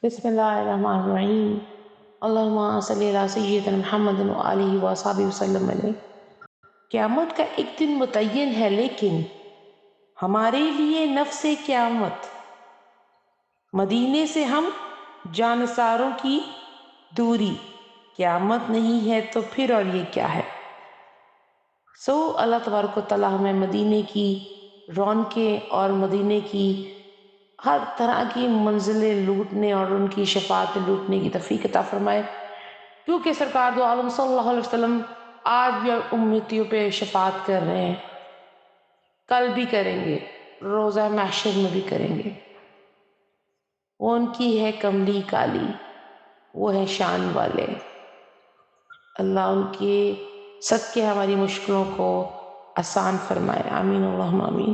بسم اللہ الرحمن الرحیم، اللہم صلی علی سیدنا محمد و آلہ و صحبہ وسلم علیہ۔ قیامت کا ایک دن متعین ہے، لیکن ہمارے لیے نفس قیامت مدینے سے ہم جانثاروں کی دوری قیامت نہیں ہے تو پھر اور یہ کیا ہے؟ اللہ تبارک و تعالیٰ ہمیں مدینے کی رونقیں اور مدینے کی ہر طرح کی منزلیں لوٹنے اور ان کی شفاعت لوٹنے کی توفیق عطا فرمائے، کیونکہ سرکار دو عالم صلی اللہ علیہ وسلم آج بھی امتیوں پہ شفاعت کر رہے ہیں، کل بھی کریں گے، روزہ محشر میں بھی کریں گے۔ وہ ان کی ہے کملی کالی، وہ ہے شان والے۔ اللہ ان کے صدقے ہماری مشکلوں کو آسان فرمائے، آمین اللہم آمین۔